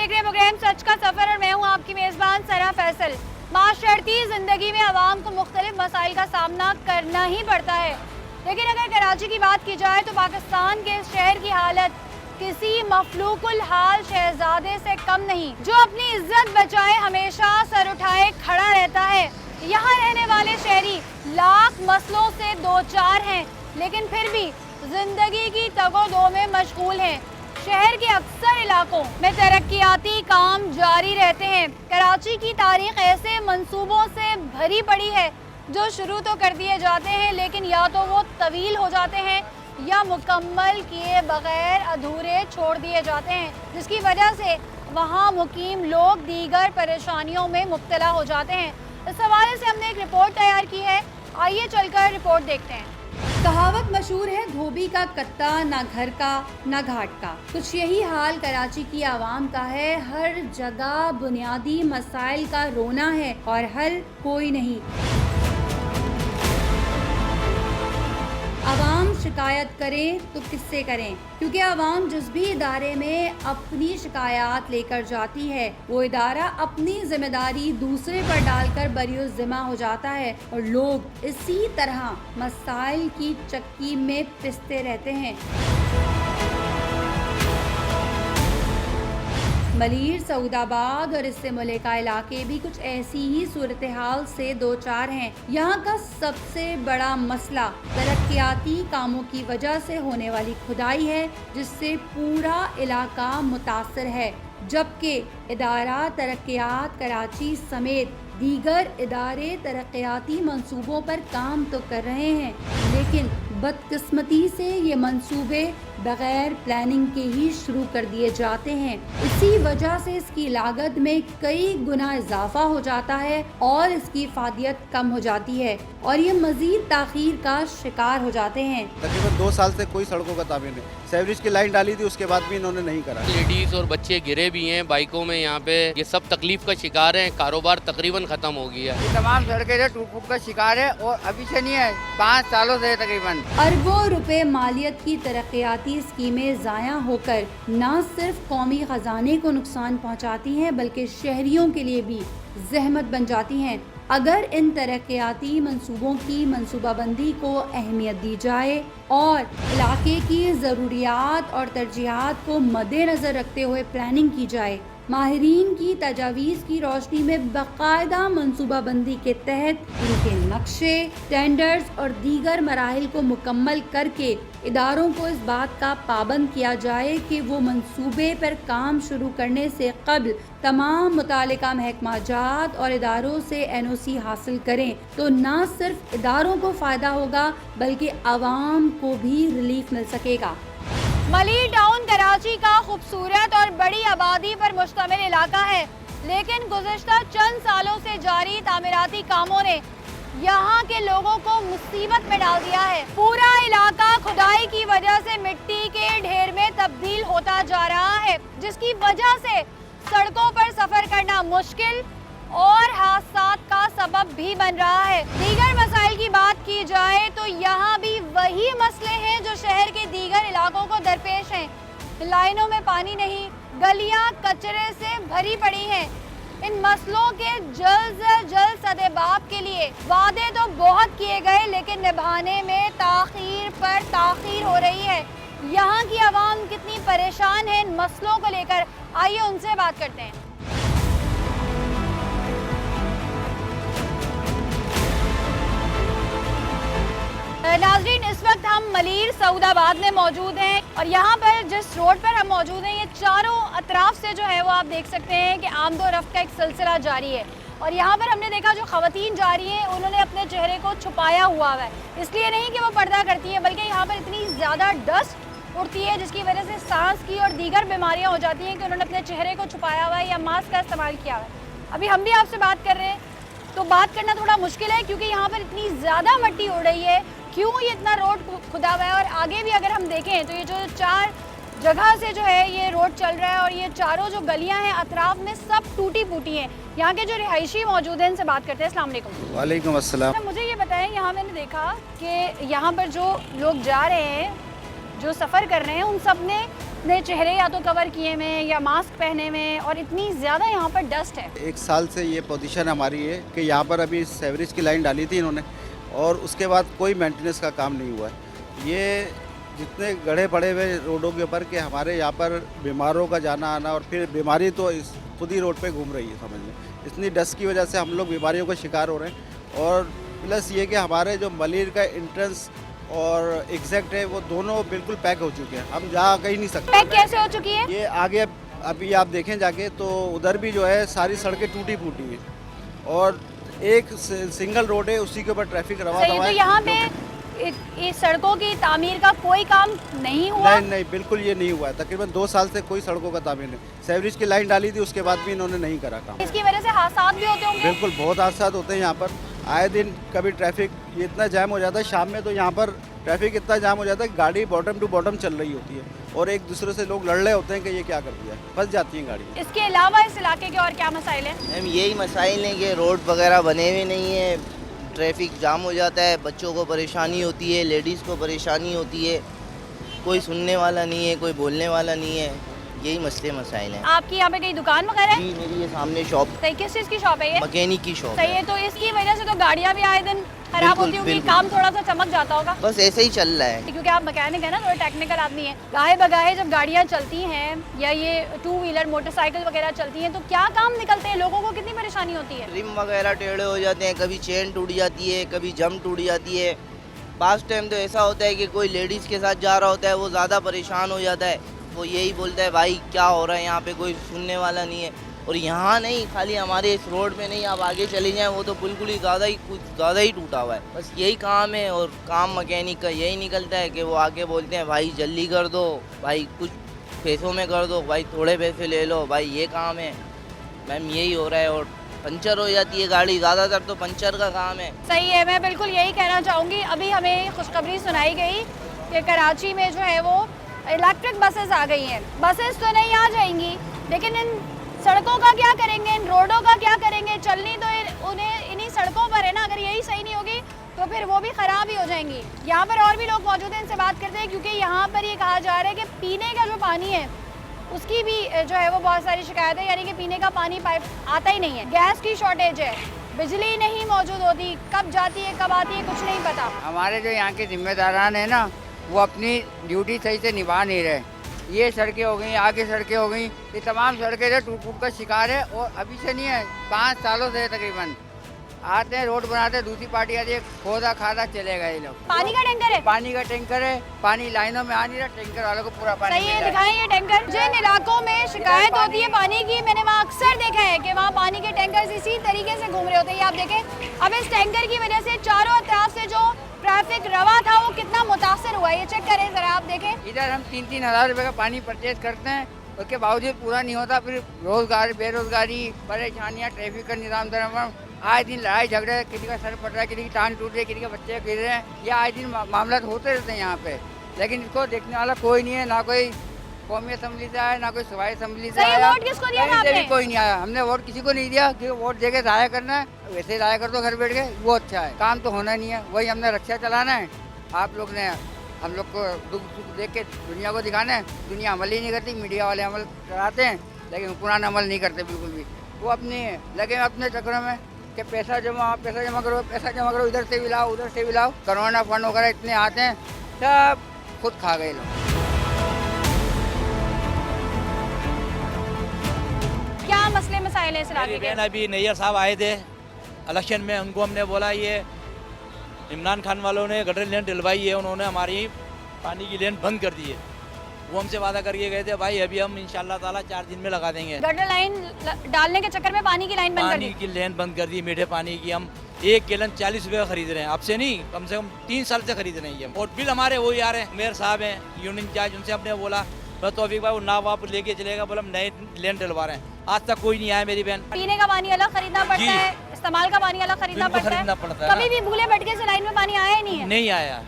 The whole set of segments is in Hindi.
देख रहे हैं प्रोग्राम सच का सफर और मैं हूं आपकी मेजबान सरा फैसल। माशरती जिंदगी में आवाम को मुख्तलिफ मसाइल का सामना करना ही पड़ता है, लेकिन अगर कराची की बात की जाए तो पाकिस्तान के इस शहर की हालत किसी मफलूकुल हाल शहजादे से कम नहीं, जो अपनी इज्जत बचाए हमेशा सर उठाए खड़ा रहता है। यहाँ रहने वाले शहरी लाख मसलों से दो चार हैं, लेकिन फिर भी जिंदगी की तगोदो में मशगूल हैं। शहर के अक्सर इलाकों में तरक्याती काम जारी रहते हैं। कराची की तारीख ऐसे मंसूबों से भरी पड़ी है जो शुरू तो कर दिए जाते हैं, लेकिन या तो वो तवील हो जाते हैं या मुकम्मल किए बगैर अधूरे छोड़ दिए जाते हैं, जिसकी वजह से वहाँ मुकीम लोग दीगर परेशानियों में मुब्तला हो जाते हैं। इस हवाले से हमने एक रिपोर्ट तैयार की है, आइए चलकर रिपोर्ट देखते हैं। कहावत मशहूर है, धोबी का कत्ता ना घर का ना घाट का। कुछ यही हाल कराची की आवाम का है। हर जगह बुनियादी मसाइल का रोना है और हल कोई नहीं। आवाम शिकायत करें तो किससे करें, क्योंकि आवाम जिस भी इदारे में अपनी शिकायत लेकर जाती है वो इदारा अपनी जिम्मेदारी दूसरे पर डालकर बरियोज़िम्मा हो जाता है और लोग इसी तरह मसाइल की चक्की में पिसते रहते हैं। मलीर, सऊदाबाद और इससे मुलेका इलाके भी कुछ ऐसी ही सूरत हाल से दो चार हैं। यहाँ का सबसे बड़ा मसला तरक्याती कामों की वजह से होने वाली खुदाई है, जिससे पूरा इलाका मुतासर है, जबकि इदारा तरक्यात कराची समेत दीगर इदारे तरक्याती मंसूबों पर काम तो कर रहे हैं, लेकिन बदकिस्मती से ये मंसूबे बगैर प्लानिंग के ही शुरू कर दिए जाते हैं। इसी वजह से इसकी लागत में कई गुना इजाफा हो जाता है और इसकी फादियत कम हो जाती है और ये मजीद ताखीर का शिकार हो जाते हैं। तकरीबन 2 साल से कोई सड़कों का तामीर नहीं। सेवरेज की लाइन डाली थी, उसके बाद भी इन्होंने नहीं करा। लेडीज और बच्चे गिरे भी हैं बाइकों में, यहाँ पे ये सब तकलीफ का शिकार हैं। कारोबार तकरीबन खत्म हो गया है। तमाम सड़कें जो टूट फूट का शिकार है और अभी से नहीं है, 5 सालों से तकरीबन। अरबों रुपए मालियत की तरक्याती स्कीमें ज़ाया होकर न सिर्फ कौमी खजाने को नुकसान पहुँचाती हैं, बल्कि शहरियों के लिए भी जहमत बन जाती हैं। अगर इन तरक्याती मंसूबों की मंसूबाबंदी को अहमियत दी जाए और इलाके की ज़रूरियात और तरजीहात को मद्देनज़र रखते हुए प्लानिंग की जाए, माहिरीन की तजावीज़ की रोशनी में बाकायदा मंसूबाबंदी के तहत इनके नक्शे, टेंडर्स और दीगर मराहिल को मुकम्मल करके इदारों को इस बात का पाबंद किया जाए कि वो मंसूबे पर काम शुरू करने से कब्ल तमाम मुतालिका महकमाजात और इदारों से NOC हासिल करें, तो न सिर्फ इदारों को फ़ायदा होगा बल्कि आवाम को भी रिलीफ मिल सकेगा। मलीर टाउन कराची का खूबसूरत और बड़ी आबादी पर मुश्तमिल इलाका है, लेकिन गुज़श्ता चंद सालों से जारी तामीराती कामों ने यहाँ के लोगों को मुसीबत में डाल दिया है। पूरा इलाका खुदाई की वजह से मिट्टी के ढेर में तब्दील होता जा रहा है, जिसकी वजह से सड़कों पर सफर करना मुश्किल और हादसात का सबब भी बन रहा है। दीगर मसाइल की बात की जाए तो यहाँ भी वही मसले हैं जो शहर के दीगर इलाकों को दरपेश हैं। लाइनों में पानी नहीं, गलियाँ कचरे से भरी पड़ी हैं। इन मसलों के जल्द सदेबाब के लिए वादे तो बहुत किए गए, लेकिन निभाने में ताखीर पर ताखीर हो रही है। यहाँ की आवाम कितनी परेशान है इन मसलों को लेकर, आइए उनसे बात करते हैं। नाज़रीन, इस वक्त हम मलीर सऊदाबाद में मौजूद हैं और यहाँ पर जिस रोड पर हम मौजूद हैं, ये चारों अतराफ से जो है वो आप देख सकते हैं कि आमदो रफ्त का एक सिलसिला जारी है। और यहाँ पर हमने देखा जो ख़वातीन जा रही हैं उन्होंने अपने चेहरे को छुपाया हुआ है, इसलिए नहीं कि वो पर्दा करती है, बल्कि यहाँ पर इतनी ज़्यादा डस्ट उड़ती है जिसकी वजह से सांस की और दीगर बीमारियाँ हो जाती हैं कि उन्होंने अपने चेहरे को छुपाया हुआ है या मास्क का इस्तेमाल किया हुआ है। अभी हम भी आपसे बात कर रहे हैं तो बात करना थोड़ा मुश्किल है, क्योंकि यहाँ पर इतनी ज़्यादा मिट्टी उड़ रही है। क्यों ये इतना रोड खुदा हुआ है और आगे भी अगर हम देखें तो ये जो 4 जगह से जो है ये रोड चल रहा है और ये चारों जो गलियां हैं अतराफ में सब टूटी फूटी हैं। यहाँ के जो रिहायशी मौजूद हैं इनसे बात करते हैं। अस्सलाम वालेकुम। वालेकुम अस्सलाम। मुझे ये बताएं, यहाँ मैंने देखा कि यहाँ पर जो लोग जा रहे हैं, जो सफ़र कर रहे हैं, उन सब ने अपने चेहरे या तो कवर किए हुए या मास्क पहने हुए, और इतनी ज़्यादा यहाँ पर डस्ट है। एक साल से ये पोजीशन हमारी है कि यहाँ पर अभी सेवरेज की लाइन डाली थी इन्होंने और उसके बाद कोई मेंटेनेंस का काम नहीं हुआ है। ये जितने गड्ढे पड़े हुए रोडों के ऊपर कि हमारे यहाँ पर बीमारों का जाना आना, और फिर बीमारी तो इस खुद ही रोड पे घूम रही है, समझ लें। इतनी डस्ट की वजह से हम लोग बीमारियों का शिकार हो रहे हैं। और प्लस ये कि हमारे जो मलिर का एंट्रेंस और एग्जैक्ट है वो दोनों बिल्कुल पैक हो चुके हैं, हम जा कहीं नहीं सकते। पैक कैसे हो चुकी है? ये आगे अभी आप देखें जाके तो उधर भी जो है सारी सड़कें टूटी फूटी हैं और एक सिंगल रोड है, उसी के ऊपर ट्रैफिक रवा सही, दवा तो है। यहाँ पे इस सड़कों की तामीर का कोई काम नहीं हुआ? नहीं, बिल्कुल ये नहीं हुआ है। तकरीबन 2 साल से कोई सड़कों का तामीर नहीं। सेवरेज की लाइन डाली थी, उसके बाद भी इन्होंने नहीं करा काम। इसकी वजह से हादसा भी होते होंगे? बिल्कुल, बहुत हादसा होते हैं यहाँ पर आए दिन। कभी ट्रैफिक ये इतना जाम हो जाता है शाम में, तो यहाँ पर ट्रैफिक इतना जाम हो जाता है गाड़ी बॉटम टू बॉटम चल रही होती है और एक दूसरे से लोग लड़ रहे होते हैं कि ये क्या कर दिया, फंस जाती हैं गाड़ी। इसके अलावा इस इलाके के और क्या मसाइल हैं? मैम यही मसाइल हैं कि रोड वगैरह बने हुए नहीं है, ट्रैफिक जाम हो जाता है, बच्चों को परेशानी होती है, लेडीज़ को परेशानी होती है, कोई सुनने वाला नहीं है, कोई बोलने वाला नहीं है। यही मसले मसाइल हैं। आपकी यहाँ पे कहीं दुकान वगैरह है? जी मेरी ये सामने शॉप, सही, किस चीज़ की शॉप है ये? मैकेनिक की शॉप सही है, तो इसकी वजह से तो गाड़ियाँ भी आए दिन खराब बिल्कुल, होती होंगी, बिल्कुल। काम थोड़ा सा चमक जाता होगा। बस ऐसे ही चल रहा है। क्योंकि आप मैकेनिक है ना, थोड़े टेक्निकल आदमी है। गाहे बगाहे जब गाड़ियाँ चलती हैं या ये 2 व्हीलर मोटरसाइकिल वगैरह चलती हैं, तो क्या काम निकलते हैं, लोगों को कितनी परेशानी होती है? रिम वगैरह टेढ़े हो जाते हैं, कभी चेन टूट जाती है, कभी जम टूट जाती है। पास टाइम तो ऐसा होता है कि कोई लेडीज़ के साथ जा रहा होता है, वो ज़्यादा परेशान हो जाता है, वो यही बोलता है भाई क्या हो रहा है यहाँ पे, कोई सुनने वाला नहीं है। और यहाँ नहीं, खाली हमारे इस रोड में नहीं, आप आगे चले जाएं वो तो बिल्कुल ही कुछ ज़्यादा ही टूटा हुआ है। बस यही काम है, और काम मैकेनिक का यही निकलता है कि वो आके बोलते हैं भाई जल्दी कर दो, भाई कुछ पैसों में कर दो, भाई थोड़े पैसे ले लो, भाई ये काम है। मैम यही हो रहा है, और पंचर हो जाती है गाड़ी, ज़्यादातर तो पंचर का काम है। सही है, मैं बिल्कुल यही कहना चाहूँगी। अभी हमें खुशखबरी सुनाई गई कि कराची में जो है वो इलेक्ट्रिक बसेस आ गई हैं। बसेस तो नहीं आ जाएंगी, लेकिन इन सड़कों का क्या करेंगे, इन रोडों का क्या करेंगे? चलनी तो उन्हें इन्हीं सड़कों पर है ना। अगर यही सही नहीं होगी तो फिर वो भी ख़राब ही हो जाएंगी। यहाँ पर और भी लोग मौजूद हैं, इनसे बात करते हैं, क्योंकि यहाँ पर ये कहा जा रहा है कि पीने का जो पानी है उसकी भी जो है वो बहुत सारी शिकायत है, यानी कि पीने का पानी पाइप आता ही नहीं है। गैस की शॉर्टेज है, बिजली नहीं मौजूद होती, कब जाती है कब आती है कुछ नहीं पता। हमारे जो यहाँ के जिम्मेदारान है ना, वो अपनी ड्यूटी सही से निभा नहीं रहे। ये सड़कें हो गई, आगे सड़कें हो गई, ये तमाम सड़कें जो टूट फूट का शिकार है। और अभी से नहीं है, 5 सालों से तकरीबन आते हैं, रोड बनाते हैं, दूसरी पार्टी आती है, खोदा खादा चले गए लोग। पानी का टैंकर है? पानी का टैंकर है, पानी लाइनों में आ नहीं रहा, टैंकर वालों को पूरा पानी सही है, मिल रहा दिखाएं ये टैंकर। जिन इलाकों में शिकायत होती है पानी की, मैंने वहाँ अक्सर देखा है कि वहाँ पानी के टैंकर इसी तरीके से घूम रहे होते हैं। ये आप देखें, अब इस टैंकर की वजह से चारों तरफ से जो ट्रैफिक रवा था वो कितना मुतासर हुआ, ये चेक करें जरा, आप देखें। इधर हम 3-3 हज़ार रुपये का पानी परचेज करते हैं, उसके बावजूद पूरा नहीं होता। फिर रोजगार, बेरोजगारी, परेशानियाँ, ट्रैफिक का निज़ाम धर्म, आए दिन लड़ाई झगड़े, किसी का सर फट रहा है, किसी की टांग टूट रही है, किसी के बच्चे गिर रहे हैं, या आए दिन मामला होते रहते हैं यहाँ पे। लेकिन इसको देखने वाला कोई नहीं है, ना कोई कौमी असम्बली से आया, ना कोई सूबाई असम्बली से सही, आया। वोट किसको दिया था कहीं से भी आपने? कोई नहीं आया। हमने वोट किसी को नहीं दिया, क्योंकि वोट देके जाया करना है, वैसे ही जाया कर दो घर बैठ के, वो अच्छा है। काम तो होना नहीं है, वही हमने रक्षा चलाना है। आप लोग ने हम लोग को दुख सुख देख के दुनिया को दिखाना है। दुनिया अमल ही नहीं करती, मीडिया वाले अमल कराते हैं लेकिन हुक्मरान अमल नहीं करते बिल्कुल भी। वो अपने लगे अपने चक्रों में कि पैसा जमा करो, पैसा जमा करो, इधर से भी लाओ, उधर से भी लाओ। कोरोना फंड वगैरह इतने आते हैं, सब खुद खा गए लोग। क्या मसले मसाइल है इस इलाके के? अभी नैयर साहब आए थे इलेक्शन में, उनको हमने बोला ये इमरान खान वालों ने गटर लेन डलवाई है, उन्होंने हमारी पानी की लेन बंद कर दी है। वो हमसे वादा करके गए थे भाई अभी हम इंशाल्लाह ताला 4 दिन में लगा देंगे। गटर लाइन डालने के चक्कर में पानी की लाइन बंद कर पानी दी। की लेन बंद कर दी, मीठे पानी की। हम 1 गैलन 40 रुपये का खरीद रहे हैं, आपसे नहीं, कम से कम 3 साल से खरीद रहे हैं। और बिल हमारे वही आ रहे हैं। मेयर साहब हैं यूनियन इंचार्ज, उनसे हमने बोला बस तौफीक भाई वो नाव आप लेके चलेगा, बोला हम नए लेन डलवा रहे हैं। आज तक कोई नहीं आया मेरी बहन। पीने का पानी अलग खरीदना पड़ता जी। है, इस्तेमाल का पानी अलग खरीदना बिल्कुल पड़ता खरीदना है। पड़ता है। कभी भी भूले भटके से लाइन में पानी आया ही नहीं है। नहीं आया,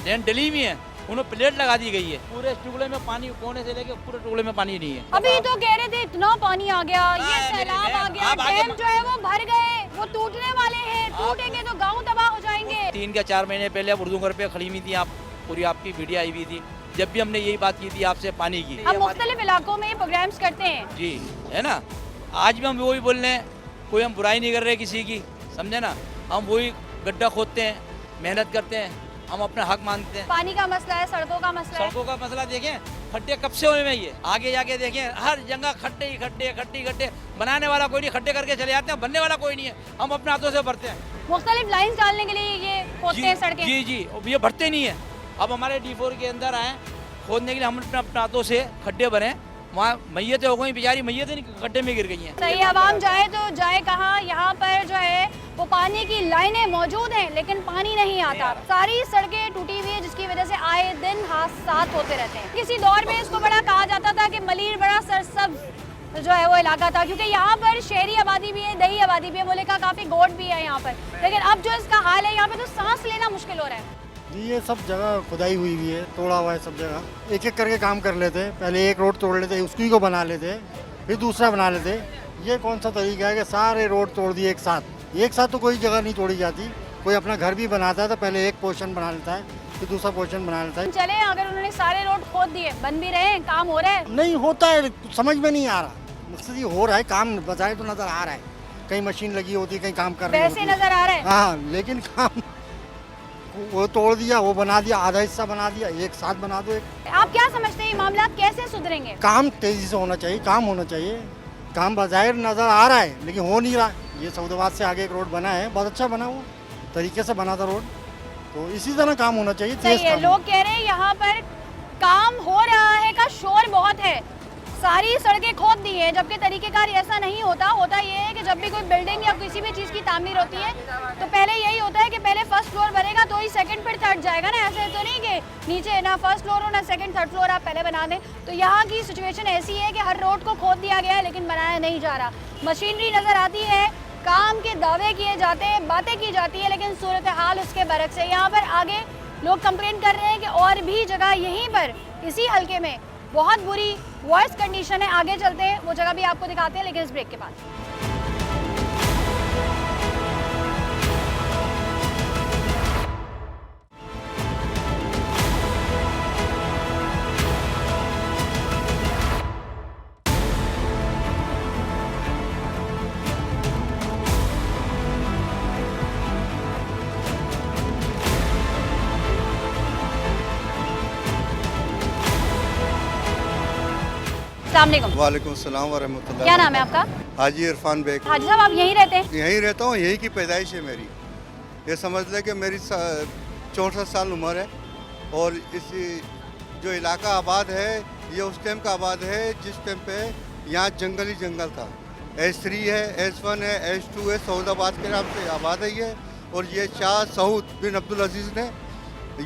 लेन डली हुई है, उन्होंने प्लेट लगा दी गई है। पूरे टुकड़े में पानी, कोने से लेके पूरे टुकड़े में पानी नहीं है। अभी तो कह रहे थे इतना पानी आ गया, ये सैलाब आ गया, आप आगे- डैम जो है वो भर गए, वो टूटने वाले हैं, टूटेंगे तो गांव तबाह हो जाएंगे। 3 या 4 महीने पहले आप उर्दू घर पे खड़ी हुई थी, आप पूरी आपकी वीडियो आई हुई थी, जब भी हमने यही बात की थी आपसे पानी की। हम मुख्तलिफ इलाकों में प्रोग्राम्स करते हैं। जी है ना, आज भी हम वही बोल रहे हैं, कोई हम बुराई नहीं कर रहे किसी की, समझे ना। हम वही गड्ढा खोदते हैं, मेहनत करते हैं, हम अपना हक मांगते हैं। पानी का मसला है, सड़कों का मसला है। सड़कों का मसला देखें, खड्डे कब से हुए हैं ये, आगे जाके देखें हर जगह खड्डे ही खड्डे, खड्डे ही खड्डे। बनाने वाला कोई नहीं, खड्डे करके चले जाते हैं, बनने वाला कोई नहीं है, हम अपने हाथों से भरते हैं। मुख्तलिफ लाइन्स डालने के लिए ये खोदते हैं सड़कें। जी जी, अब ये भरते नहीं है। अब हमारे D4 के अंदर आए खोदने के लिए, हम अपने हाथों से खड्डे भरे, वहाँ मैयतें हो गई, बेचारी मैयतें गड्ढे में गिर गई हैं। सही, आवाम जाए तो जाए कहाँ? यहाँ पर जो है वो पानी की लाइनें मौजूद हैं लेकिन पानी नहीं आता। सारी सड़कें टूटी हुई है जिसकी वजह से आए दिन हादसात होते रहते हैं। किसी दौर में इसको बड़ा कहा जाता था कि मलीर बड़ा सरसब्ज जो है वो इलाका था, क्योंकि यहाँ पर शहरी आबादी भी है, दही आबादी भी है, बोले का काफ़ी गोट भी है यहाँ पर। लेकिन अब जो इसका हाल है यहाँ पे तो सांस लेना मुश्किल हो रहा है। ये सब जगह खुदाई हुई हुई है, तोड़ा हुआ है सब जगह। एक एक करके काम कर लेते, पहले एक रोड तोड़ लेते, उसकी को बना लेते, फिर दूसरा बना लेते। ये कौन सा तरीका है कि सारे रोड तोड़ दिए एक साथ? एक साथ तो कोई जगह नहीं तोड़ी जाती। कोई अपना घर भी बनाता है तो पहले एक पोर्शन बना लेता है, फिर दूसरा पोर्शन बना लेता है। चले, अगर उन्होंने सारे रोड खोद दिए, बन भी रहे हैं, काम हो रहा है? नहीं होता है, समझ में नहीं आ रहा। मकसद ये हो रहा है, काम बजाय तो नजर आ रहा है, कहीं मशीन लगी होती, कहीं काम कर रही होती वैसे नजर आ रहा है। हाँ, लेकिन काम वो तोड़ दिया, वो बना दिया, आधा हिस्सा बना दिया, एक साथ बना दो एक। आप क्या समझते हैं ये मामला कैसे सुधरेंगे? काम तेजी से होना चाहिए, काम होना चाहिए। काम बाज़ाहिर नज़र आ रहा है लेकिन हो नहीं रहा। ये सऊदाबाद से आगे एक रोड बना है, बहुत अच्छा बना, वो तरीके से बना था रोड, तो इसी तरह काम होना चाहिए। सही है, लोग कह रहे हैं यहाँ पर काम हो रहा है का शोर बहुत है, सारी सड़कें खोद दी हैं, जबकि तरीकेकार ऐसा नहीं होता। होता ये है कि जब भी कोई बिल्डिंग या किसी भी चीज़ की तामीर होती है तो पहले यही होता है कि पहले फर्स्ट फ्लोर बनेगा तो ही सेकंड फिर थर्ड जाएगा ना। ऐसे तो नहीं कि नीचे ना फर्स्ट फ्लोर हो ना सेकंड थर्ड फ्लोर आप पहले बना दें। तो यहाँ की सिचुएशन ऐसी है कि हर रोड को खोद दिया गया है लेकिन बनाया नहीं जा रहा। मशीनरी नज़र आती है, काम के दावे किए जाते हैं, बातें की जाती है, लेकिन सूरत हाल उसके बरक्स है। यहाँ पर आगे लोग कंप्लेन कर रहे हैं कि और भी जगह यहीं पर इसी हल्के में बहुत बुरी वर्स्ट कंडीशन है। आगे चलते हैं, वो जगह भी आपको दिखाते हैं, लेकिन इस ब्रेक के बाद। अस्सलाम वालेकुम सलाम व रहमतुल्लाह। क्या नाम है आपका? हाजी इरफान बेग। हाजी साहब, आप यहीं रहते हैं? यहीं रहता हूँ, यहीं की पैदाइश है मेरी। ये समझ ले कि मेरी 64 साल उम्र है और इस जो इलाका आबाद है ये उस टाइम का आबाद है जिस टाइम पे यहाँ जंगल ही जंगल था। S3 है, S1 है, S2 है, सऊदाबाद के नाम से आबाद है ये। और ये शाह सऊद बिन अब्दुल अजीज़ ने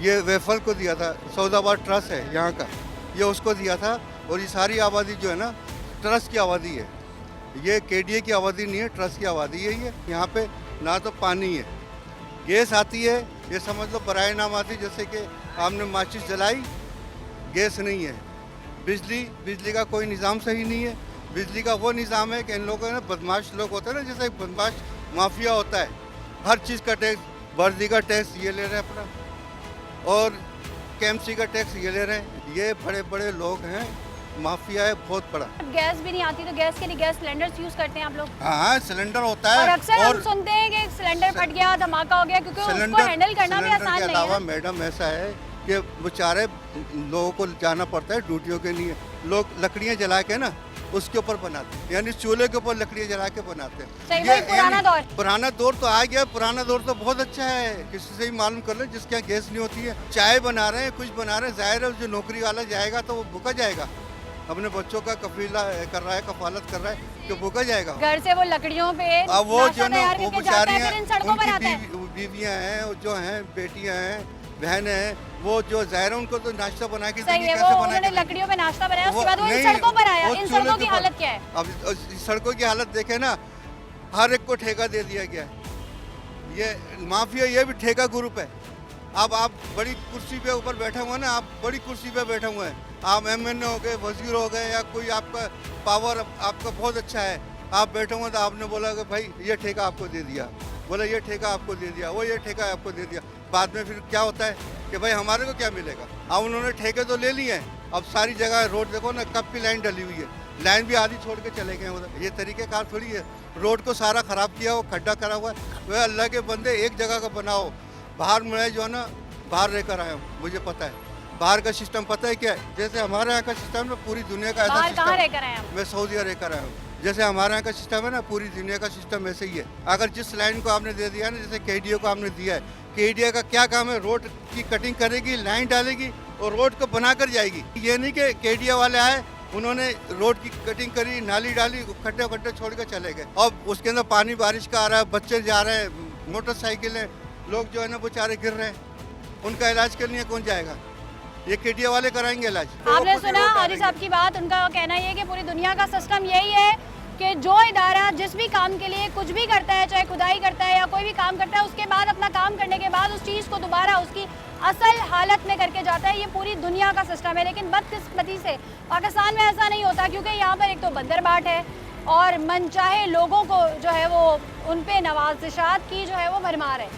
ये वेफल को दिया था, सऊदाबाद ट्रस्ट है यहाँ का, ये उसको दिया था। और ये सारी आबादी जो है ना ट्रस्ट की आबादी है, ये KDA की आबादी नहीं है, ट्रस्ट की आबादी है ये। यहाँ पे ना तो पानी है, गैस आती है, ये समझ लो बराए नाम आती है, जैसे कि आपने माचिस जलाई, गैस नहीं है। बिजली का कोई निज़ाम सही नहीं है। बिजली का वो निज़ाम है कि इन लोगों ने बदमाश लोग होते हैं ना, जैसे बदमाश माफिया होता है, हर चीज़ का टैक्स, वर्दी का टैक्स ये ले रहे हैं अपना, और KMC का टैक्स ये ले रहे हैं। ये बड़े बड़े लोग हैं, माफिया है बहुत बड़ा। गैस भी नहीं आती तो गैस के लिए गैस सिलेंडर यूज करते हैं आप लोग? हाँ, सिलेंडर होता है। और अक्सर हम सुनते हैं कि सिलेंडर फट गया, धमाका हो गया, क्योंकि उसको हैंडल करना भी आसान नहीं है। मैडम ऐसा है कि बेचारे लोगों को जाना पड़ता है ड्यूटियों के लिए, लोग लकड़ियाँ जला के ना उसके ऊपर बनाते हैं, यानी चूल्हे के ऊपर लकड़ियाँ जला के बनाते हैं। ये पुराना दौर तो आ गया। पुराना दौर तो बहुत अच्छा है, किसी से ही मालूम कर ले जिसके यहाँ गैस नहीं होती है। चाय बना रहे हैं, कुछ बना रहे हैं, जाहिर है जो नौकरी वाला जाएगा तो वो भूखा जाएगा, अपने बच्चों का कफीला कर रहा है, कफालत कर रहा है, तो भूखा जाएगा। घर से वो लकड़ियों पे अब वो जो ना वो बेचारी बीवियां हैं, जो हैं बेटियां हैं, बहनें हैं, वो जो जाहिर है उनको तो नाश्ता बना के सही है, वो उन्होंने लकड़ियों पे नाश्ता बनाया, उसके बाद वो इन सड़कों पर आया। इन सड़कों की हालत क्या है? अब सड़कों की हालत देखे ना, हर एक को ठेका दे दिया गया है। ये माफिया, ये भी ठेका ग्रुप है। अब आप बड़ी कुर्सी पे ऊपर बैठे हुए हैं ना, आप बड़ी कुर्सी पे बैठे हुए हैं, आप MNA हो गए, वजीर हो गए, या कोई आपका पावर आपका बहुत अच्छा है, आप बैठे हुए तो आपने बोला कि भाई ये ठेका आपको दे दिया, बोला ये ठेका आपको दे दिया, वो ये ठेका आपको दे दिया। बाद में फिर क्या होता है, कि भाई हमारे को क्या मिलेगा। अब उन्होंने ठेके तो ले लिए हैं, अब सारी जगह रोड देखो ना कब की लाइन डली हुई है, लाइन भी आधी छोड़ के चले गए उधर। ये तरीक़ेकार थोड़ी है, रोड को सारा ख़राब किया हो, खड्डा करा हुआ है। वह अल्लाह के बंदे एक जगह का बनाओ। बाहर मैं जो है ना बाहर रहकर आया हूँ, मुझे पता है बाहर का सिस्टम पता है क्या है। जैसे हमारे यहाँ का सिस्टम है, पूरी दुनिया का ऐसा सिस्टम। रहकर आए आप? मैं सऊदी अरब रहकर आया हूँ। जैसे हमारे यहाँ का सिस्टम है ना, पूरी दुनिया का सिस्टम ऐसे ही है। अगर जिस लाइन को आपने दे दिया ना, जैसे KDA को आपने दिया है, KDA का क्या काम है, रोड की कटिंग करेगी, लाइन डालेगी और रोड को बना कर जाएगी। ये नहीं कि KDA वाले आए, उन्होंने रोड की कटिंग करी, नाली डाली, खड्डे खड्डे छोड़ कर चले गए। अब उसके अंदर पानी बारिश का आ रहा है, बच्चे जा रहे हैं, मोटरसाइकिलें, लोग जो है ना बेचारे गिर रहे हैं, उनका इलाज के लिए कौन जाएगा? ये KDA वाले कराएंगे इलाज। आपने सुना हाजी साहब की बात, उनका कहना ये है कि पूरी दुनिया का सिस्टम यही है कि जो इदारा जिस भी काम के लिए कुछ भी करता है, चाहे खुदाई करता है या कोई भी काम करता है, उसके बाद अपना काम करने के बाद उस चीज़ को दोबारा उसकी असल हालत में करके जाता है। ये पूरी दुनिया का सिस्टम है। लेकिन बदकिस्मती से पाकिस्तान में ऐसा नहीं होता, क्योंकि यहाँ पर एक तो बंदरबाट है और मनचाहे लोगों को जो है वो उन पे नवाजिशात की जो है वो भरमार है।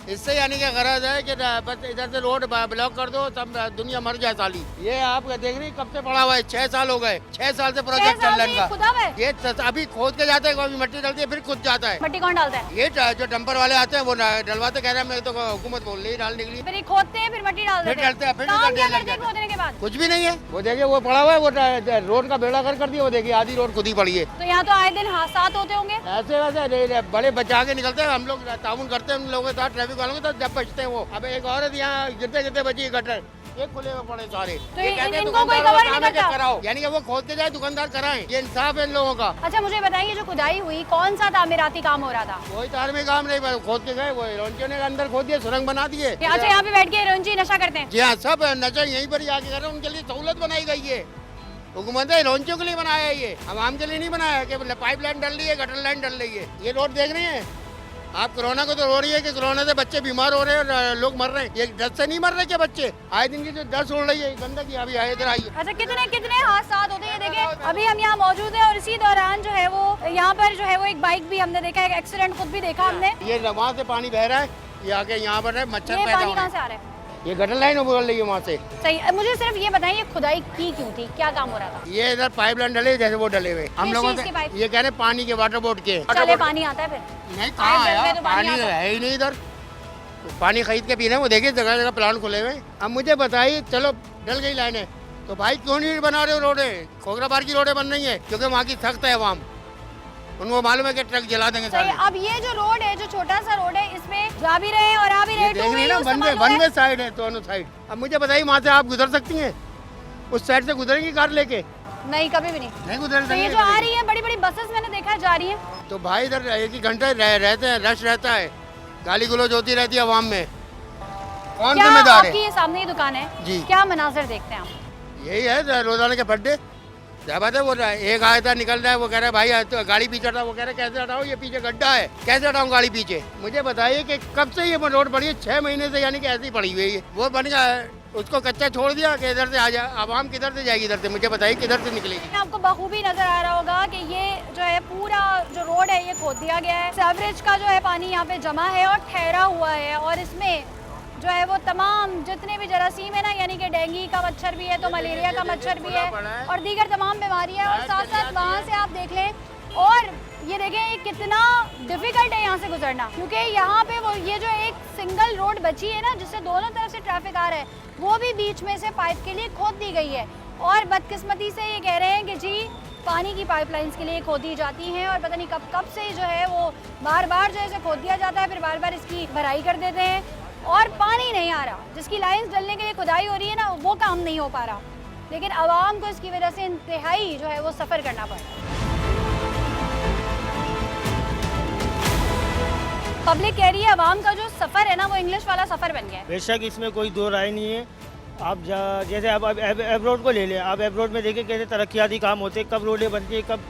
इससे यानी कि गरज है कि बस इधर से रोड ब्लॉक कर दो, सब दुनिया मर जाए साली। ये आप देख रही कब से पड़ा हुआ है, 6 साल हो गए, 6 साल से प्रोजेक्ट चल रहा है। ये अभी खोद के जाते हैं, कभी मिट्टी डलती है फिर खुद जाता है। मिट्टी कौन डालता है? ये जो डंपर वाले आते हैं वो डलवाते, कह रहे हैं मैं तो हुकूमत बोल रही डाल निकली, फिर खोदते हैं, फिर मिट्टी डालते हैं, फिर खोदने के बाद कुछ भी नहीं है। वो देखिए वो पड़ा हुआ है, वो रोड का बेड़ा कर दिया, वो देखिए आधी रोड खुद ही पड़ी है। तो यहाँ तो आए दिन हादसात होते होंगे। ऐसे वैसे बड़े बचा के निकलते हैं, हम लोग ताउन करते हैं उन लोगों के साथ, ट्रैफिक वालों के साथ, जब बचते हैं वो। अब एक औरत यहाँ गिरते गिरते बची गटर, ये खुले में पड़े सारे। तो इनको कोई खबर नहीं करता? कराओ, यानी कि वो खोद के जाए, दुकानदार कराएं, ये इंसाफ है इन लोगों का। अच्छा मुझे बताइए, जो खुदाई हुई कौन सा तामीराती काम हो रहा था? कोई तार काम नहीं, खोद के गए, वो रौंचियों ने अंदर खोद दिए, सुरंग बना दिए। अच्छा यहाँ पे बैठ के रौंची नशा करते हैं? जी हाँ, सब नशा यहीं पर ही आके कर रहे हैं, उनके लिए सहूलत बनाई गई है। हुकूमत ने रौंचियों के लिए बनाया है, ये आवाम के लिए नहीं बनाया है कि पाइप लाइन डल रही है, गटर लाइन डल रही है। ये रोड देख रही है आप, कोरोना को तो रो रही है कि कोरोना से बच्चे बीमार हो रहे हैं और लोग मर रहे हैं। ये डस्ट से नहीं मर रहे क्या बच्चे? आए दिन की जो डस्ट उड़ रही है, गंदगी अभी आए इधर आई। अच्छा कितने हादसा होते हैं? देखिए अभी हम यहाँ मौजूद हैं और इसी दौरान जो है वो यहाँ पर जो है वो एक बाइक भी हमने देखा, एक एक्सीडेंट खुद भी देखा हमने। ये वहाँ से पानी बह रहा है, ये आके यहाँ पर है, मच्छर पैदा हो रहे हैं। कहाँ से आ रहा है? ये गटर लाइन बोल रही है वहाँ से। सही, मुझे सिर्फ ये बताइए खुदाई की क्यों थी, क्या काम हो रहा था? ये इधर पाइप लाइन डले जैसे वो डले हुए, हम लोगों से ये कह रहे पानी के, वाटर बोर्ड के। चले पानी आता है फिर? नहीं, कहाँ है पानी, है ही नहीं इधर। पानी खरीद के पी रहे हैं, वो देखिए जगह जगह प्लांट खुले हुए। अब मुझे बताइए, चलो डल गई लाइनें, तो भाई क्यों नहीं बना रहे हो रोडें? खोखराबाद की रोडें बन रही है क्योंकि वहाँ की सख्त है अवाम, उनको मालूम है कि ट्रक जला देंगे सारे। अब ये जो रोड है, जो छोटा सा रोड है, इसमें जा भी रहे हैं और आ भी रहे हैं, वन वे साइड है दोनों साइड। अब मुझे बताइए वहाँ से आप गुजर सकती हैं? उस साइड से गुजरेंगी कार लेके? नहीं, कभी भी नहीं गुजर। तो ये जो आ रही है बड़ी बड़ी बसेस मैंने देखा जा रही है, तो भाई इधर एक ही घंटे रहते हैं, रश रहता है, गाली गलौज होती रहती है अवाम में, कौन जिम्मेदार है? आपकी ये सामने ही दुकान है जी, क्या मनाजर देखते हैं आप? यही है रोजाना के फड्डे। क्या बात है, वो एक आया था निकल रहा है, वो कह रहा है भाई तो गाड़ी पीछे हटाओ, वो कह रहा है कैसे हटाओ, ये पीछे गड्ढा है, कैसे हटाऊं गाड़ी पीछे? मुझे बताइए कि कब से ये रोड पड़ी है? 6 महीने से, यानी कि ऐसी पड़ी हुई है। वो बन गया है, उसको कच्चा छोड़ दिया कि इधर से आ जाए, आवाम किधर से जाएगी इधर से? मुझे बताइए किधर से निकलेगी? आपको बखूबी नजर आ रहा होगा कि ये जो है पूरा जो रोड है ये खोद दिया गया है, सीवरेज का जो है पानी यहाँ पे जमा है और ठहरा हुआ है, और इसमें जो है वो तमाम जितने भी जरासीम है ना, यानी कि डेंगू का मच्छर भी है, तो मलेरिया का मच्छर भी है और दीगर तमाम बीमारियां, और साथ साथ वहाँ से आप देख लें। और ये देखें कितना डिफिकल्ट है यहाँ से गुजरना, क्योंकि यहाँ पे वो ये जो एक सिंगल रोड बची है ना, जिससे दोनों तरफ से ट्रैफिक आ रहा है, वो भी बीच में से पाइप के लिए खोद दी गई है। और बदकिस्मती से ये कह रहे हैं कि जी पानी की पाइपलाइंस के लिए खोदी जाती हैं, और पता नहीं कब से जो है वो बार बार जो है खोद दिया जाता है, फिर बार बार इसकी भराई कर देते हैं और पानी नहीं आ रहा। जिसकी लाइंस डलने के लिए खुदाई हो रही है ना, वो काम नहीं हो पा रहा, लेकिन आवाम को इसकी वजह से इंतहाई जो है वो सफ़र करना पड़ रहा है। पब्लिक कह रही है आवाम का जो सफ़र है ना वो इंग्लिश वाला सफ़र बन गया है। बेशक इसमें कोई दो राय नहीं है। आप जैसे आप एब्रोड को ले लें, आप एब्रोड में देखिए कैसे तरक्याती काम होते हैं, कब रोडें बनती है, कब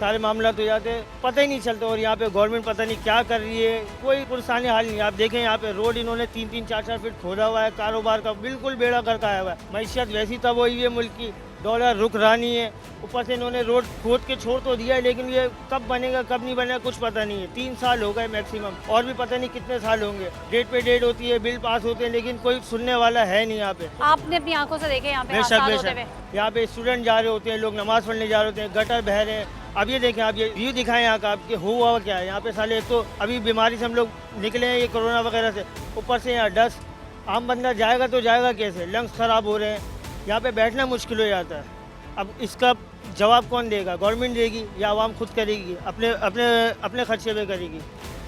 सारे मामला तो जाते पता ही नहीं चलता। और यहाँ पे गवर्नमेंट पता नहीं क्या कर रही है, कोई पुरसानी हाल नहीं। आप देखें यहाँ पे रोड इन्होंने 3-3, 4-4 फीट खोदा हुआ है, कारोबार का बिल्कुल बेड़ा गर्क आया हुआ है। मैशियत वैसी तब हुई है मुल्क की, डॉलर रुक रहा नहीं है, ऊपर से इन्होंने रोड खोद के छोड़ तो दिया है, लेकिन ये कब बनेगा कब नहीं बनेगा कुछ पता नहीं है। 3 साल हो गए मैक्सिमम, और भी पता नहीं कितने साल होंगे। डेट पे डेट होती है, बिल पास होते हैं, लेकिन कोई सुनने वाला है नहीं यहाँ पे। आपने अपनी आंखों से देखे यहाँ पे हादसात होते हुए? यहाँ पे स्टूडेंट जा रहे होते हैं, लोग नमाज पढ़ने जा रहे होते हैं, गटर बह रहे हैं। अब ये देखें, आप ये व्यू दिखाएं यहाँ का, आपके हुआ क्या है यहाँ पे। साले एक तो अभी बीमारी से हम लोग निकले हैं, ये कोरोना वगैरह से, ऊपर से यहाँ डस्ट। आम बंदा जाएगा तो जाएगा कैसे? लंग्स खराब हो रहे हैं, यहाँ पे बैठना मुश्किल हो जाता है। अब इसका जवाब कौन देगा? गवर्नमेंट देगी या आवाम खुद करेगी? अपने अपने अपने खर्चे पे करेगी।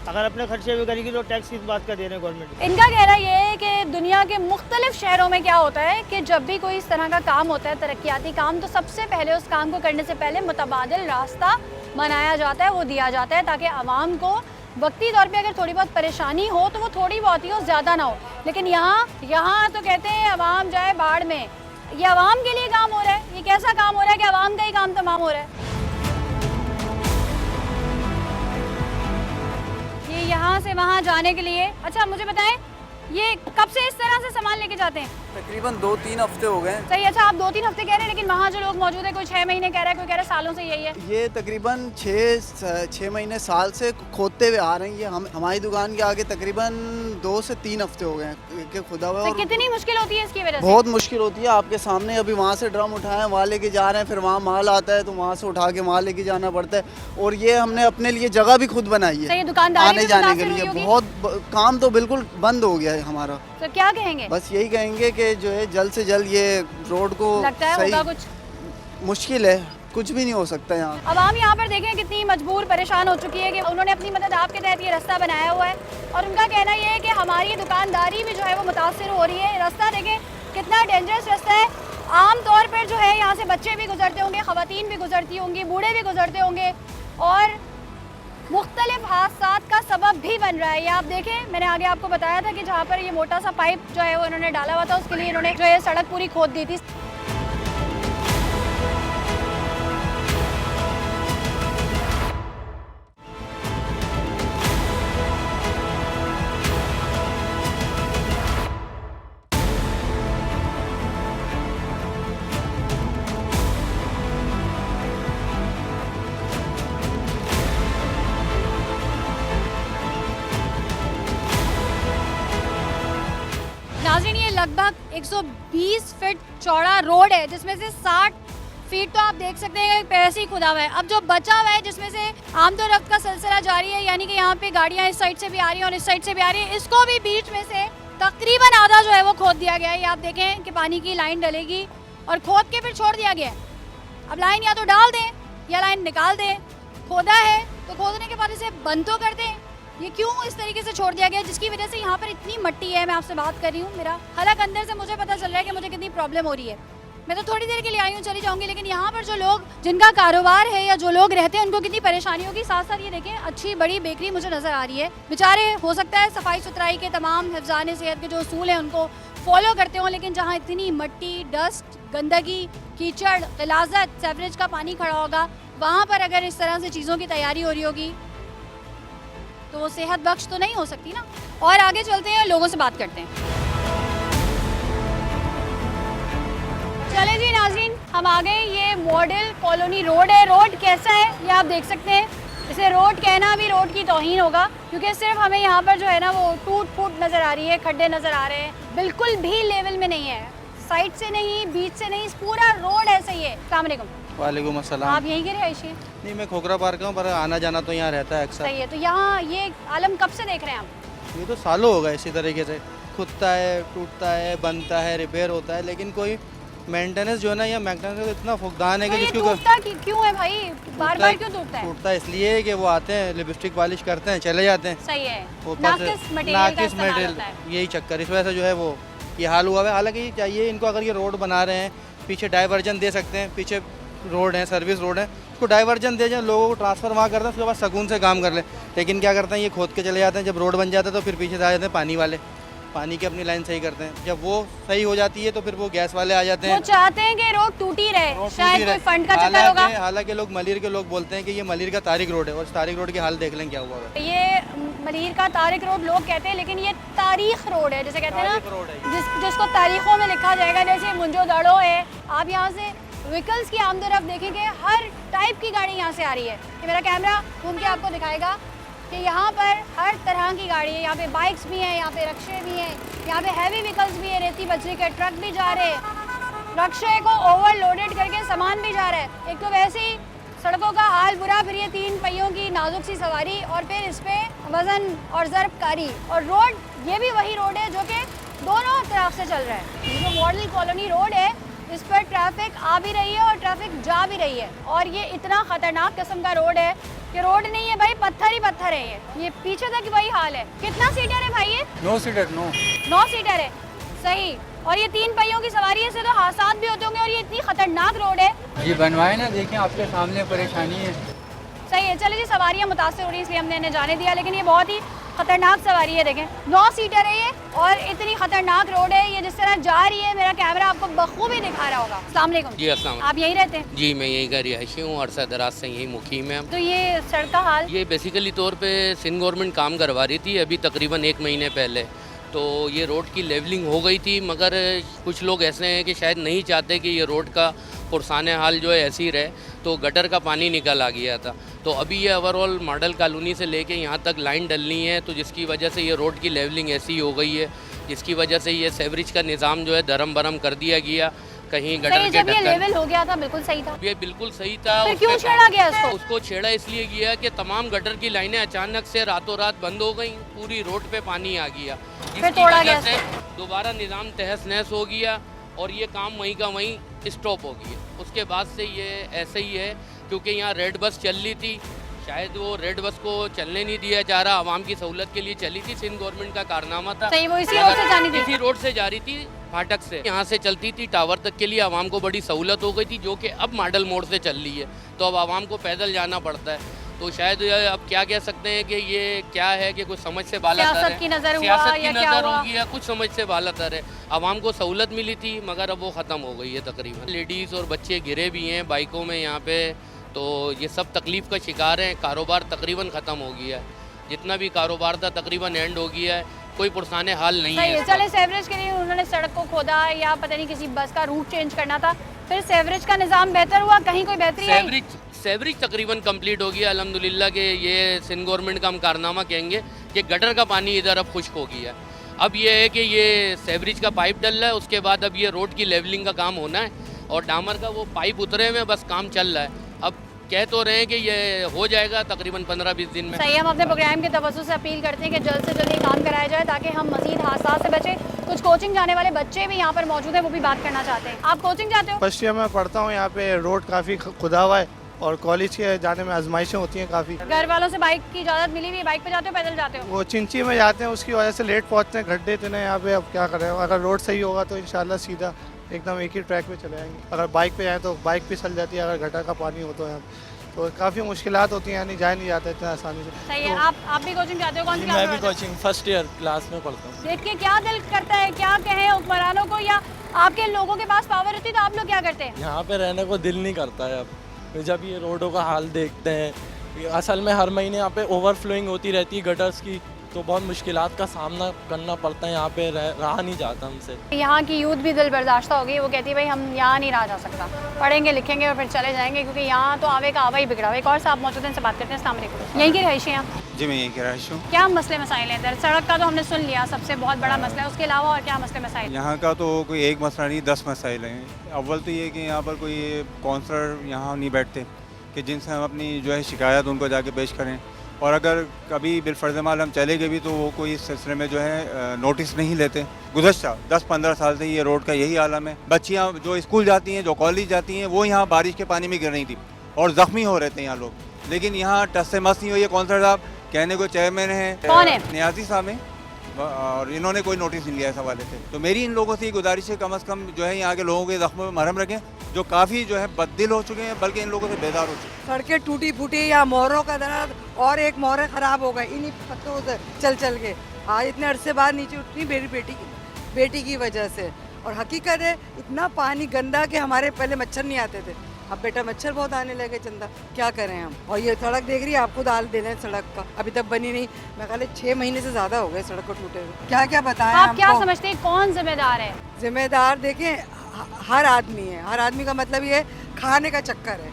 अगर अपने खर्चे पे करेगी तो टैक्स किस बात का दे रहे हैं गवर्नमेंट? इनका कहना ये है कि दुनिया के मुख्तलिफ शहरों में क्या होता है कि जब भी कोई इस तरह का काम होता है, तरक्याती काम, तो सबसे पहले उस काम को करने से पहले मुतबादिल रास्ता बनाया जाता है, वो दिया जाता है, ताकि आवाम को वक्ती तौर पे अगर थोड़ी बहुत परेशानी हो तो वो थोड़ी बहुत ही हो, ज़्यादा ना हो। लेकिन यहाँ तो कहते हैं आवाम जाए बाढ़ में। ये आवाम के लिए काम हो रहा है, ये कैसा काम हो रहा है कि आवाम का ही काम तमाम हो रहा है। ये यहाँ से वहाँ जाने के लिए। अच्छा मुझे बताएं, ये कब से इस तरह से सामान लेके जाते हैं? तकरीबन 2-3 हफ्ते हो गए। सही, अच्छा आप 2-3 हफ्ते कह रहे हैं, लेकिन वहाँ जो लोग मौजूद है कोई 6 महीने कह रहा है, कोई कह रहा है सालों से यही है। ये तकरीबन 6 महीने साल से खोदते हुए आ रहे हैं। ये हमारी दुकान के आगे तकरीबन 2 से 3 हफ्ते हो गए कि खुदा हुआ। तो कितनी मुश्किल होती है इसकी वजह से? बहुत मुश्किल होती है। आपके सामने अभी वहाँ से ड्रम उठाए वहाँ लेके जा रहे हैं, फिर वहाँ माल आता है तो वहाँ से उठा के वहाँ लेके जाना पड़ता है। और ये हमने अपने लिए जगह भी खुद बनाई है आने जाने के लिए। बहुत काम तो बिल्कुल बंद हो गया है हमारा। तो क्या कहेंगे? बस यही कहेंगे कि जो है जल्द से जल्द ये रोड को लगता है होगा कुछ मुश्किल है, कुछ भी नहीं हो सकता यहाँ। अब हम यहाँ पर देखें कितनी मजबूर परेशान हो चुकी है कि उन्होंने अपनी मदद आपके तहत ये रास्ता बनाया हुआ है, और उनका कहना ये है कि हमारी दुकानदारी भी जो है वो मुतासिर हो रही है। रास्ता देखें कितना डेंजरस रास्ता है। आम तौर पर जो है यहाँ से बच्चे भी गुजरते होंगे, ख़वातीन भी गुजरती होंगी, बूढ़े भी गुजरते होंगे, और मुख्तलिफ हादसात का सबब भी बन रहा है। ये आप देखें, मैंने आगे आपको बताया था कि जहाँ पर ये मोटा सा पाइप जो है वो इन्होंने डाला हुआ था, उसके लिए इन्होंने जो है सड़क पूरी खोद दी थी। नाज़रीन, ये लगभग 120 फीट चौड़ा रोड है, जिसमें से 60 फीट तो आप देख सकते हैं पैसे ही खुदा हुआ है। अब जो बचा हुआ है, जिसमें से आमदो रफ्त का सिलसिला जारी है, यानी कि यहाँ पे गाड़ियाँ इस साइड से भी आ रही हैं और इस साइड से भी आ रही है, इसको भी बीच में से तकरीबन आधा जो है वो खोद दिया गया है। ये आप देखें कि पानी की लाइन डलेगी और खोद के फिर छोड़ दिया गया है। अब लाइन या तो डाल दें या लाइन निकाल दें। खोदा है तो खोदने के बाद इसे बंद तो कर दें। ये क्यों इस तरीके से छोड़ दिया गया, जिसकी वजह से यहाँ पर इतनी मट्टी है। मैं आपसे बात कर रही हूँ, मेरा हलक अंदर से मुझे पता चल रहा है कि मुझे कितनी प्रॉब्लम हो रही है। मैं तो थोड़ी देर के लिए आई हूँ, चली जाऊँगी, लेकिन यहाँ पर जो लोग जिनका कारोबार है या जो लोग रहते हैं उनको कितनी परेशानी होगी। साथ साथ ये देखें, अच्छी बड़ी बेकरी मुझे नज़र आ रही है। बेचारे हो सकता है सफाई सुथराई के तमाम हिफ्ज़ान सेहत के जो उसूल हैं उनको फॉलो करते हों, लेकिन जहाँ इतनी मट्टी, डस्ट, गंदगी, कीचड़, गिलाज़त, सेवरेज का पानी खड़ा होगा, वहाँ पर अगर इस तरह से चीज़ों की तैयारी हो रही होगी तो वो सेहत बख्श तो नहीं हो सकती ना। और आगे चलते हैं, लोगों से बात करते हैं। चले जी नाज़रीन, हम आ गए। ये मॉडल कॉलोनी रोड है। रोड कैसा है ये आप देख सकते हैं। इसे रोड कहना भी रोड की तौहीन होगा, क्योंकि सिर्फ हमें यहाँ पर जो है ना वो टूट फूट नज़र आ रही है, खड्डे नज़र आ रहे हैं, बिल्कुल भी लेवल में नहीं है। साइड से नहीं, बीच से नहीं, पूरा रोड ऐसा ही है। अस्सलाम वालेकुम। वालेकुम अस्सलाम। आप यहीं के रहायशी हैं? नहीं, मैं खोखरा पार्क का हूँ, पर आना जाना तो यहाँ रहता है अक्सर। सही है। तो यहाँ ये आलम कब से देख रहे हैं आप? ये तो सालों हो गए इसी तरीके से, खुदता है, टूटता है, बनता है, रिपेयर होता है, लेकिन कोई मेंटेनेंस जो है ना, या मेंटेनेंस इतना फुकदान है कि ये जिसकी टूटता क्यों है भाई? बार बार क्यों टूटता है? टूटता इसलिए कि वो आते हैं, लिपस्टिक पॉलिश करते हैं, चले जाते हैं। सही है, नाकिस मटेरियल, यही चक्कर, इस वजह से जो है वो ये हाल हुआ है। हालांकि चाहिए इनको, अगर ये रोड बना रहे हैं, पीछे डाइवर्जन दे सकते हैं, पीछे रोड है, सर्विस रोड है, उसको डाइवर्जन दे जाए, लोगों को ट्रांसफ़र वहाँ करते हैं, उसके बाद सुकून से काम कर ले। लेकिन क्या करते हैं, ये खोद के चले जाते हैं, जब रोड बन जाता है तो फिर पीछे से आ जाते हैं पानी वाले, पानी की अपनी लाइन सही करते हैं। जब वो सही हो जाती है तो फिर वो गैस वाले आ जाते हैं। वो चाहते हैं कि रोड टूटी रहे, शायद कोई फंड का चक्कर होगा। हालांकि लोग मलिर के लोग बोलते हैं कि ये मलिर का तारिक रोड है, और तारिक रोड की हाल देख लें क्या हुआ है। ये मलिर का तारिक रोड लोग कहते हैं, लेकिन ये तारीख रोड है, जैसे कहते हैं ना, जिसको तारीखों में लिखा जाएगा। जैसे मुंजो दड़ो है, आप यहाँ से व्हीकल्स की आमदरफ्त देखेंगे, हर टाइप की गाड़ी यहाँ से आ रही है। ये मेरा कैमरा घूम के आपको दिखाएगा कि यहाँ पर हर तरह की गाड़ी है। यहाँ पे बाइक्स भी हैं, यहाँ पे रक्शे भी हैं, यहाँ पे हैवी व्हीकल्स भी है, रेती बजरी के ट्रक भी जा रहे हैं, रक्शे को ओवरलोडेड करके सामान भी जा रहा है। एक तो वैसे ही सड़कों का हाल बुरा, फिर ये 3 पहियों की नाजुक सी सवारी, और फिर इस पे वजन और ज़रबकारी। और रोड ये भी वही रोड है जो कि दोनों तरफ से चल रहा है। ये जो मॉडल कॉलोनी रोड है, इस पर ट्रैफिक आ भी रही है और ट्रैफिक जा भी रही है। और ये इतना ख़तरनाक किस्म का रोड है कि रोड नहीं है भाई, पत्थर ही पत्थर है। ये पीछे तक वही हाल है। कितना सीटर है भाई ये? 9 सीटर। 9 सीटर है, सही। और ये 3 पहियों की सवारी है, से तो हादसात भी होते होंगे। और ये इतनी खतरनाक रोड है। ये बनवाए ना, देखें आपके सामने परेशानी है। सही है, चलिए जी, सवारियाँ मुतासर हो रही, इसलिए हमने इन्हें जाने दिया। लेकिन ये बहुत ही खतरनाक सवारी है, देखें 9 सीटर है ये, और इतनी खतरनाक रोड है। ये जिस तरह जा रही है, मेरा कैमरा आपको बखूबी दिखा रहा होगा। अस्सलाम वालेकुम जी, अस्सलाम। आप यहीं रहते हैं? जी, मैं यहीं का रिहायशी हूँ, अरसा दराज से यहीं मुकीम है। तो ये सड़क का हाल, ये बेसिकली तौर पे सिंध गवर्नमेंट काम करवा रही थी अभी तकरीबन 1 महीने पहले। तो ये रोड की लेवलिंग हो गई थी, मगर कुछ लोग ऐसे हैं कि शायद नहीं चाहते कि ये रोड का पुरसाने हाल जो है ऐसी रहे, तो गटर का पानी निकल आ गया था। तो अभी ये ओवरऑल मॉडल कॉलोनी से लेके यहाँ तक लाइन डलनी है, तो जिसकी वजह से ये रोड की लेवलिंग ऐसी हो गई है, जिसकी वजह से ये सेवरेज का निज़ाम जो है धर्म भरम कर दिया गया। कहीं गटर के जब ये लेवल हो गया था बिल्कुल सही था। ये बिल्कुल सही था। फिर क्यों छेड़ा गया इसको? उसको छेड़ा इसलिए गया कि तमाम गटर की लाइनें अचानक से रातों रात बंद हो गई, पूरी रोड पे पानी आ गया, जिसकी वजह से दोबारा निज़ाम तहस नहस हो गया और ये काम वहीं का वहीं स्टॉप हो गया। उसके बाद से ये ऐसे ही है, क्योंकि यहाँ रेड बस चल रही थी, शायद वो रेड बस को चलने नहीं दिया जा रहा, आवाम की सहूलत के लिए चली थी, सिंध गवर्नमेंट का कारनामा था। सही, वो इसी रोड से जानी थी। इसी रोड से जा रही थी, फाटक से यहाँ से चलती थी टावर तक के लिए, आवाम को बड़ी सहूलत हो गई थी, जो कि अब मॉडल मोड़ से चल रही है, तो अब आवाम को पैदल जाना पड़ता है। तो शायद अब क्या कह सकते हैं कि ये क्या है कि कुछ समझ से बाला तर है, सियासत की नज़र होगी या कुछ समझ से बाला तर है। आवाम को सहूलत मिली थी, मगर अब वो ख़त्म हो गई है तकरीबन। लेडीज़ और बच्चे गिरे भी हैं बाइकों में यहाँ पे, तो ये सब तकलीफ़ का शिकार हैं। कारोबार तकरीबन ख़त्म हो गया है, जितना भी कारोबार था तकरीबन एंड हो गया है, कोई पुरसाने हाल नहीं है। चले, सेवरेज के लिए उन्होंने सड़क को खोदा, या पता नहीं किसी बस का रूट चेंज करना था, फिर सेवरेज का निज़ाम बेहतर हुआ, कहीं कोई बेहतरी आई? सेवरेज तकरीबन कंप्लीट हो गया अल्हम्दुलिल्लाह के। ये सिंध गवर्नमेंट का हम कारनामा कहेंगे कि गटर का पानी इधर अब खुश्क हो गया है। अब ये है कि ये सेवरेज का पाइप डल रहा है, उसके बाद अब ये रोड की लेवलिंग का काम होना है, और डामर का वो पाइप उतरे हुए बस काम चल रहा है। अब कह तो रहे हैं कि ये हो जाएगा तकरीबन 15-20 दिन में। सही, हम अपने प्रोग्राम के तवज्जो से अपील करते हैं कि जल्द से जल्द ये काम कराया जाए, ताकि हम मजीद हादसा से बचें। कुछ कोचिंग जाने वाले बच्चे भी यहाँ पर मौजूद हैं, वो भी बात करना चाहते हैं। आप कोचिंग जाते हो? फर्स्ट ईयर में पढ़ता हूँ। यहाँ पे रोड काफ़ी खुदा हुआ है, और कॉलेज के जाने में आजमाइशें होती हैं काफ़ी। घर वालों से बाइक की इजाज़त मिली हुई है? बाइक पे जाते हो, पैदल जाते हो? वो चिंची में जाते हैं, उसकी वजह से लेट पहुँचते हैं, गड्ढे इतने यहाँ पे। अब क्या करें, अगर रोड सही होगा तो इंशाल्लाह सीधा एकदम एक ही ट्रैक पे चले जाएंगे। अगर बाइक पे जाएँ तो बाइक भी चल जाती है, अगर गटर का पानी हो तो यहाँ तो काफ़ी मुश्किलात होती हैं, यानी जाए नहीं जाता इतना आसानी से। सही है। आप भी कोचिंग जाते हो? कौन सी क्लास में? मैं भी कोचिंग फर्स्ट ईयर क्लास में पढ़ता हूँ। देख के क्या दिल करता है, क्या कहें हुक्मरानों को, या आपके लोगों के पास पावर होती तो आप लोग क्या करते हैं? यहाँ पे रहने को दिल नहीं करता है अब, जब ये रोडों का हाल देखते हैं। असल में हर महीने यहाँ पे ओवरफ्लोइंग होती रहती है गटर्स की, तो बहुत मुश्किलात का सामना करना पड़ता है। यहाँ पे रहा नहीं जाता हमसे। यहाँ की यूथ भी दिल बर्दाश्ता हो गई, वो कहती है भाई हम यहाँ नहीं रहा जा सकता, पढ़ेंगे लिखेंगे और फिर चले जाएंगे, क्योंकि यहाँ तो आवे का आवा ही बिगड़ा हुआ है। एक और साहब मौजूद हैं, इनसे बात करते हैं। अस्सलाम वालेकुम। यहीं की रहायशी हैं आप? जी, मैं यहीं की रहायशी हूँ। क्या मसले मसाइल हैं इधर? सड़क का तो हमने सुन लिया, सबसे बहुत बड़ा मसला है, उसके अलावा और क्या मसले मसाइल? यहाँ का तो कोई एक मसला नहीं, 10 मसाइल हैं। अव्वल तो ये कि यहाँ पर कोई काउंसलर यहाँ नहीं बैठते कि जिनसे हम अपनी जो है शिकायत उनको जाके पेश करें, और अगर कभी बिलफर्जमाल हम चले गए भी तो वो कोई इस सिलसिले में जो है नोटिस नहीं लेते। गुज़श्ता 10-15 साल से ये रोड का यही आलम है। बच्चियाँ जो स्कूल जाती हैं, जो कॉलेज जाती हैं, वो यहाँ बारिश के पानी में गिर रही थी और ज़ख्मी हो रहे थे यहाँ लोग, लेकिन यहाँ टस से मस नहीं हुई है। काउंसलर साहब कहने को चेयरमैन हैं, कौन है? नियाजी साहब हैं, और इन्होंने कोई नोटिस नहीं लिया इस हवाले से। तो मेरी इन लोगों से गुजारिश है कम से कम जो है यहाँ के लोगों के ज़ख्मों में मरहम रखें, जो काफ़ी जो है बददिल हो चुके हैं, बल्कि इन लोगों से बेदार हो चुके हैं। सड़कें टूटी फूटी या मोहरों का दर्द, और एक मोहरें ख़राब हो गए इन्हीं पत्तों से चल चल के, आज इतने अरसे बाद नीचे उठ रही मेरी बेटी की वजह से। और हकीकत है इतना पानी गंदा कि हमारे पहले मच्छर नहीं आते थे, अब बेटा मच्छर बहुत आने लगे चंदा, क्या करें हम। और ये सड़क देख रही है, आपको दाल दे रहे हैं सड़क का, अभी तक बनी नहीं। मैं ख्याल 6 महीने से ज़्यादा हो गए सड़क को टूटे हुए। क्या क्या बताएं आप क्या समझते हैं कौन जिम्मेदार है? जिम्मेदार देखें हर आदमी है। हर आदमी का मतलब ये खाने का चक्कर है,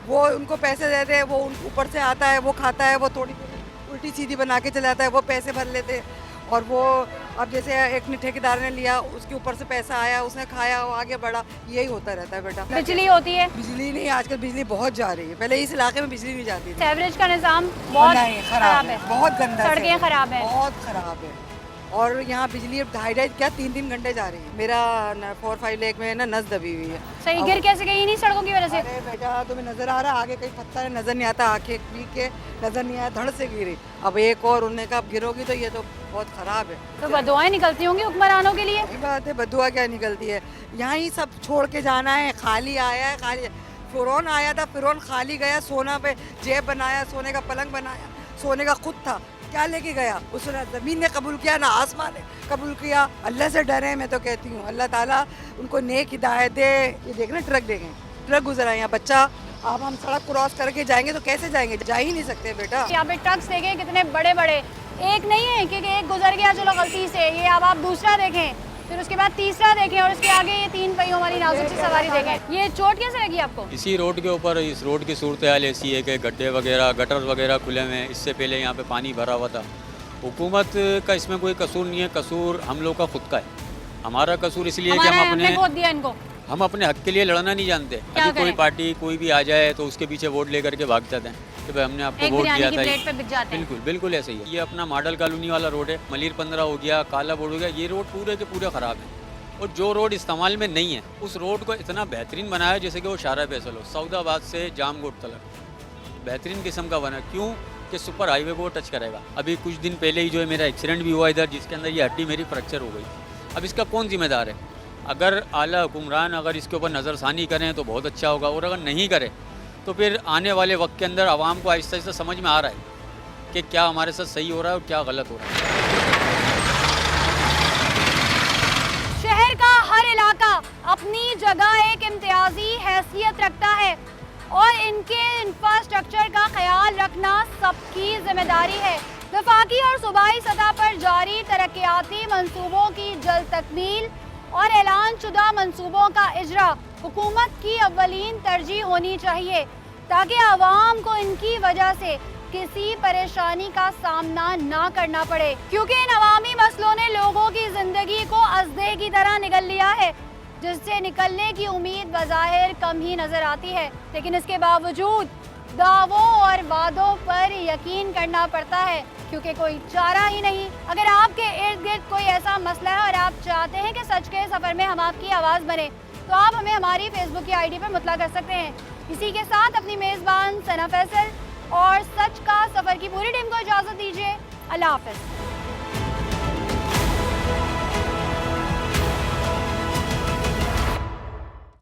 वो उनको पैसे देते हैं, वो ऊपर से आता है, वो खाता है, वो थोड़ी उल्टी सीधी बना के चला जाता है, वो पैसे भर लेते हैं। और वो अब जैसे एक ठेकेदार ने लिया, उसके ऊपर से पैसा आया, उसने खाया, वो आगे बढ़ा, यही होता रहता है बेटा। बिजली होती है? बिजली नहीं, आजकल बिजली बहुत जा रही है, पहले इस इलाके में बिजली नहीं जाती थी। सीवरेज का निज़ाम बहुत खराब है, बहुत गंदा, सड़कें खराब है, बहुत खराब है। और यहाँ बिजली 2.5-3 घंटे जा रही है। मेरा 4-5 लेक में ना नस दबी हुई है। सही गिर कैसे गई नहीं सड़कों की वजह से? अरे बेटा तुम्हें नजर आ रहा है आगे कहीं पत्थर नजर नहीं आता, आंखें पीक के नजर नहीं आया, धड़ से गिरी। अब एक और उन्होंने कहा गिरोगी तो ये तो बहुत खराब है। तो बदुआएं निकलती होंगी हुक्मरानों के लिए? सही बात है, बदुआ क्या निकलती है। यहाँ ही सब छोड़ के जाना है, खाली आया है, खाली। फिरौन आया था, फिरौन खाली गया, सोना पे जेब बनाया, सोने का पलंग बनाया, सोने का खुद था, क्या लेके गया? उसने ज़मीन ने कबूल किया ना आसमान ने कबूल किया। अल्लाह से डरे, मैं तो कहती हूँ अल्लाह ताला उनको नेक हिदायत दे। ये देखना ट्रक देखें, ट्रक गुजरा यहाँ बच्चा, अब हम सड़क क्रॉस करके जाएंगे तो कैसे जाएंगे? जा ही नहीं सकते बेटा। यहाँ पे ट्रक्स देखें कितने बड़े बड़े, एक नहीं है क्योंकि एक गुजर गया चलो गलती से, ये अब आप दूसरा देखें, फिर उसके बाद तीसरा देखें, और उसके आगे ये 3 पहियों वाली नाजुक सी सवारी देखें। ये चोट कैसे लगी आपको? इसी रोड के ऊपर, इस रोड की सूरत हाल ऐसी है कि गड्ढे वगैरह, गटर वगैरह खुले हुए हैं। इससे पहले यहाँ पे पानी भरा हुआ था। हुकूमत का इसमें कोई कसूर नहीं है, कसूर हम लोग का खुद का है। हमारा कसूर इसलिए कि हम अपने हक के लिए लड़ना नहीं जानते। अभी कोई पार्टी कोई भी आ जाए तो उसके पीछे वोट लेकर के भाग जाते हैं कि भाई हमने आपको वोट दिया था। बिल्कुल बिल्कुल ऐसे ही है। ये अपना मॉडल कॉलोनी वाला रोड है, मलिर 15 हो गया, काला बोर्ड हो गया, ये रोड पूरे के पूरे ख़राब है। और जो रोड इस्तेमाल में नहीं है उस रोड को इतना बेहतरीन बनाया जैसे कि वो शारा फैसल हो, सऊदाबाद से जामगोट तक बेहतरीन किस्म का बना। क्यों कि सुपर हाईवे को टच करेगा। अभी कुछ दिन पहले ही जो है मेरा एक्सीडेंट भी हुआ इधर, जिसके अंदर ये हड्डी मेरी फ्रैक्चर हो गई। अब इसका कौन जिम्मेदार है? अगर आला हुक्मरान अगर इसके ऊपर नज़रसानी करें तो बहुत अच्छा होगा, और अगर नहीं करें तो फिर आने वाले वक्त के अंदर आवाम को आहिस्ता आहिस्ता समझ में आ रहा है कि क्या हमारे साथ सही हो रहा है और क्या गलत हो रहा है। शहर का हर इलाका अपनी जगह एक इम्तियाजी हैसियत रखता है और इनके इंफ्रास्ट्रक्चर का ख्याल रखना सबकी जिम्मेदारी है। वफाकी और सूबाई सतह पर जारी तरक्याती मंसूबों की जल्द तकमील और ऐलान शुदा मंसूबों का इजरा हुकूमत की अव्वलीन तरजीह होनी चाहिए, ताकि आवाम को इनकी वजह से किसी परेशानी का सामना ना करना पड़े, क्योंकि इन अवामी मसलों ने लोगों की जिंदगी को अज़दे की तरह निगल लिया है, जिससे निकलने की उम्मीद बज़ाहिर कम ही नजर आती है। लेकिन इसके बावजूद दावों और वादों पर यकीन करना पड़ता है, क्योंकि कोई चारा ही नहीं। अगर आपके इर्द गिर्द कोई ऐसा मसला है और आप चाहते हैं कि सच के सफ़र में हम आपकी आवाज़ बने, तो आप हमें हमारी फेसबुक की आईडी पर मुतला कर सकते हैं। इसी के साथ अपनी मेज़बान सना फैसल और सच का सफ़र की पूरी टीम को इजाज़त दीजिए। अल्लाह हाफ़िज़।